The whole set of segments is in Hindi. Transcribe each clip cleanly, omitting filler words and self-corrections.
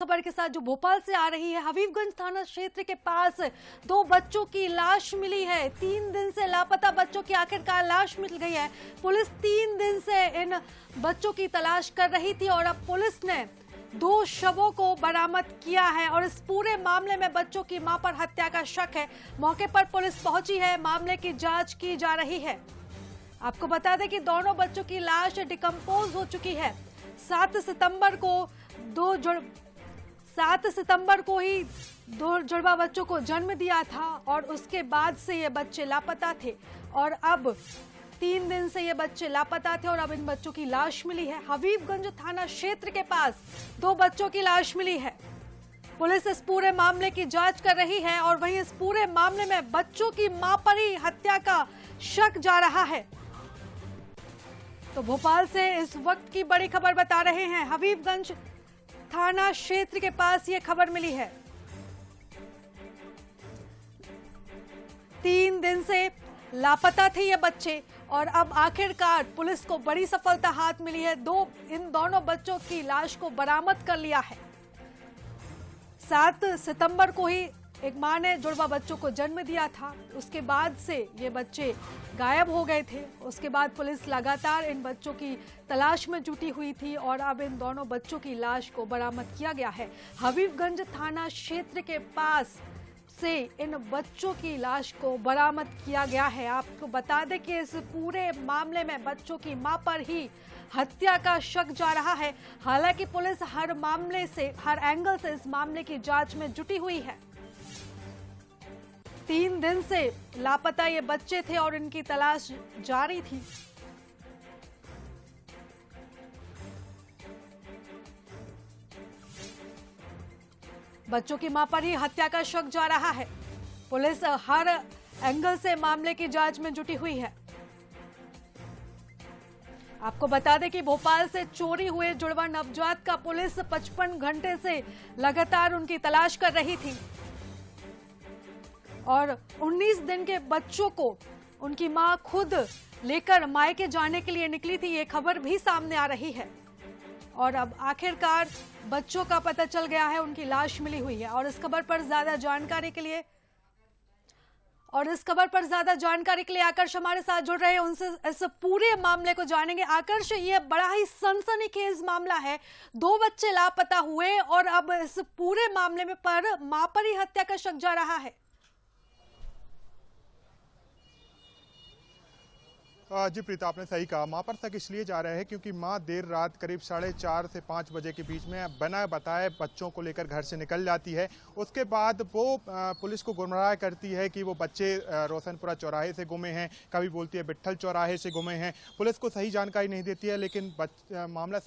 खबर के साथ जो भोपाल से आ रही है। हबीबगंज थाना क्षेत्र के पास दो बच्चों की लाश मिली है। 3 दिन से लापता बच्चों की आखिरकार लाश मिल गई है। पुलिस 3 दिन से इन बच्चों की तलाश कर रही थी और अब पुलिस ने 2 शवों को बरामद किया है और इस पूरे मामले में बच्चों की मां पर हत्या का शक है। मौके पर पुलिस पहुंची है, मामले की जांच की जा रही है। आपको बता दें कि दोनों बच्चों की लाश डिकम्पोज हो चुकी है। 7 सितंबर को ही 2 जुड़वा बच्चों को जन्म दिया था और उसके बाद से ये बच्चे लापता थे और अब 3 दिन से ये बच्चे लापता थे और अब इन बच्चों की लाश मिली है। हबीबगंज थाना क्षेत्र के पास 2 बच्चों की लाश मिली है। पुलिस इस पूरे मामले की जांच कर रही है और वहीं इस पूरे मामले में बच्चों की मां पर ही हत्या का शक जा रहा है। तो भोपाल से इस वक्त की बड़ी खबर बता रहे हैं। हबीबगंज थाना क्षेत्र के पास ये खबर मिली है। 3 दिन से लापता थे ये बच्चे और अब आखिरकार पुलिस को बड़ी सफलता हाथ मिली है। इन दोनों बच्चों की लाश को बरामद कर लिया है। 7 सितंबर को ही एक मां ने जुड़वा बच्चों को जन्म दिया था। उसके बाद से ये बच्चे गायब हो गए थे। उसके बाद पुलिस लगातार इन बच्चों की तलाश में जुटी हुई थी और अब इन दोनों बच्चों की लाश को बरामद किया गया है। हबीबगंज थाना क्षेत्र के पास से इन बच्चों की लाश को बरामद किया गया है। आपको बता दें कि इस पूरे मामले में बच्चों की मां पर ही हत्या का शक जा रहा है। हालांकि पुलिस हर एंगल से इस मामले की जांच में जुटी हुई है। 3 दिन से लापता ये बच्चे थे और इनकी तलाश जारी थी। बच्चों की मां पर ही हत्या का शक जा रहा है। पुलिस हर एंगल से मामले की जांच में जुटी हुई है। आपको बता दें कि भोपाल से चोरी हुए जुड़वा नवजात का पुलिस 55 घंटे से लगातार उनकी तलाश कर रही थी और 19 दिन के बच्चों को उनकी मां खुद लेकर मायके जाने के लिए निकली थी। ये खबर भी सामने आ रही है और अब आखिरकार बच्चों का पता चल गया है, उनकी लाश मिली हुई है। और इस खबर पर ज्यादा जानकारी के लिए आकर्ष हमारे साथ जुड़ रहे हैं। उनसे इस पूरे मामले को जानेंगे। आकर्ष, ये बड़ा ही सनसनीखेज मामला है। 2 बच्चे लापता हुए और अब इस पूरे मामले में मां पर ही हत्या का शक जा रहा है। जी प्रीता, आपने सही कहा। मां पर शक इसलिए जा रहा है क्योंकि मां देर रात करीब 4:30 से 5 बजे के बीच में बिना बताए बच्चों को लेकर घर से निकल जाती है। उसके बाद वो पुलिस को गुमराह करती है कि वो बच्चे रोशनपुरा चौराहे से गुमे हैं, कभी बोलती है बिट्ठल चौराहे से गुमे हैं। पुलिस को सही जानकारी नहीं देती है, लेकिन मामला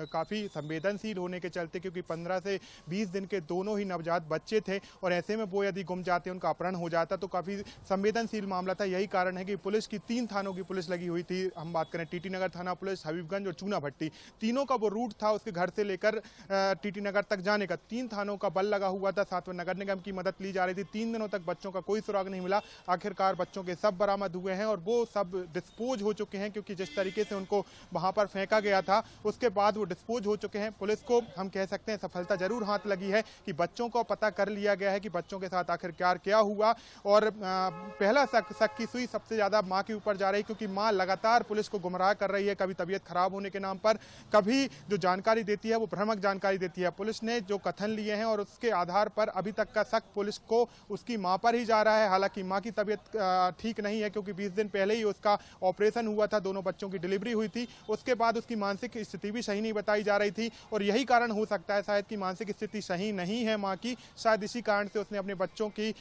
काफ़ी संवेदनशील होने के चलते, क्योंकि 15 से 20 दिन के दोनों ही नवजात बच्चे थे और ऐसे में वो यदि गुम जाते, उनका अपहरण हो जाता तो काफ़ी संवेदनशील मामला था। यही कारण है कि पुलिस की 3 थानों की पुलिस लगी हुई थी। हम बात करें टीटी नगर थाना पुलिस, हबीबगंज और चूना भट्टी, तीनों का वो रूट था उसके घर से लेकर टीटी नगर तक जाने का। 3 थानों का बल लगा हुआ था, साथ में नगर निगम की मदद ली जा रही थी। 3 दिनों तक बच्चों का कोई सुराग नहीं मिला। आखिरकार बच्चों के सब बरामद हुए हैं और वो सब डिस्पोज हो चुके हैं, क्योंकि जिस तरीके से उनको वहां पर फेंका गया था उसके बाद वो डिस्पोज हो चुके हैं। पुलिस को हम कह सकते हैं सफलता जरूर हाथ लगी है कि बच्चों को पता कर लिया गया है कि बच्चों के साथ आखिरकार क्या हुआ। और पहला शक की सुई सबसे ज्यादा मां के ऊपर जा रही, क्योंकि मां लगातार पुलिस को गुमराह कर रही है। कभी तबीयत खराब होने के नाम पर, कभी जो जानकारी देती है वो भ्रामक जानकारी देती है। पुलिस ने जो कथन लिए हैं और उसके आधार पर अभी तक का शक पुलिस को उसकी मां पर ही जा रहा है। हालांकि मां की तबीयत ठीक नहीं है, क्योंकि 20 दिन पहले ही उसका ऑपरेशन हुआ था, दोनों बच्चों की डिलीवरी हुई थी। उसके बाद उसकी मानसिक स्थिति भी सही नहीं बताई जा रही थी और यही कारण हो सकता है शायद कि मानसिक स्थिति सही नहीं है मां की। शायद इसी कारण से उसने अपने बच्चों की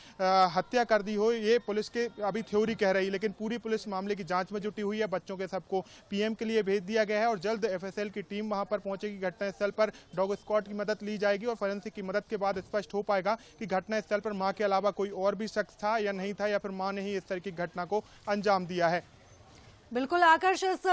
हत्या कर दी हो, ये पुलिस के अभी थ्योरी कह रही है। लेकिन पूरी पुलिस मामले की जांच में जुटी हुई है। बच्चों के सबको पीएम के लिए भेज दिया गया है और जल्द एफएसएल की टीम वहां पर पहुंचेगी। घटनास्थल पर डॉग स्क्वाड की मदद ली जाएगी और फोरेंसिक की मदद के बाद स्पष्ट हो पाएगा कि घटनास्थल पर मां के अलावा कोई और भी शख्स था या नहीं था, या फिर मां ने ही इस तरह की घटना को अंजाम दिया है। बिल्कुल आकर्ष, इस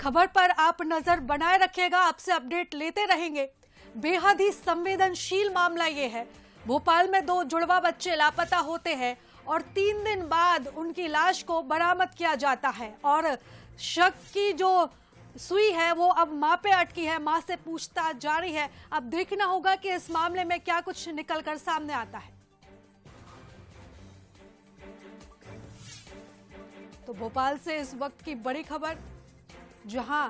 खबर पर आप नजर बनाए रखिएगा, आपसे अपडेट लेते रहेंगे। बेहद ही संवेदनशील मामला ये है। भोपाल में 2 जुड़वा बच्चे लापता होते हैं और 3 दिन बाद उनकी लाश को बरामद किया जाता है और शक की जो सुई है वो अब मां पे अटकी है, मां से पूछताछ जारी है। अब देखना होगा कि इस मामले में क्या कुछ निकलकर सामने आता है। तो भोपाल से इस वक्त की बड़ी खबर, जहां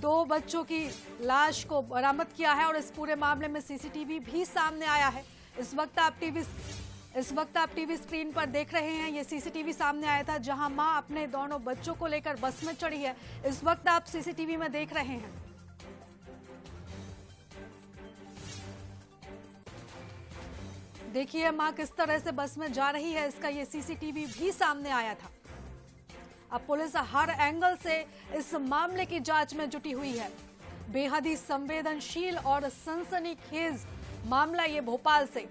2 बच्चों की लाश को बरामद किया है और इस पूरे मामले में सीसीटीवी भी सामने आया है। इस वक्त आप टीवी स्क्रीन पर देख रहे हैं, ये सीसीटीवी सामने आया था जहां मां अपने दोनों बच्चों को लेकर बस में चढ़ी है। इस वक्त आप सीसीटीवी में देख रहे हैं। देखिए मां किस तरह से बस में जा रही है, इसका ये सीसीटीवी भी सामने आया था। अब पुलिस हर एंगल से इस मामले की जांच में जुटी हुई है। बेहद ही संवेदनशील और सनसनीखेज मामला ये भोपाल से।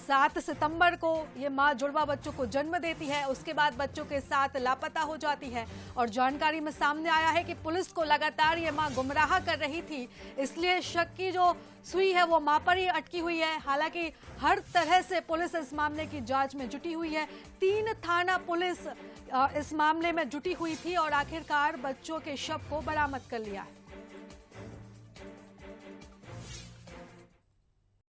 7 सितंबर को ये मां जुड़वा बच्चों को जन्म देती है, उसके बाद बच्चों के साथ लापता हो जाती है और जानकारी में सामने आया है कि पुलिस को लगातार ये मां गुमराह कर रही थी, इसलिए शक की जो सुई है वो मां पर ही अटकी हुई है। हालांकि हर तरह से पुलिस इस मामले की जांच में जुटी हुई है। 3 थाना पुलिस इस मामले में जुटी हुई थी और आखिरकार बच्चों के शव को बरामद कर लिया है।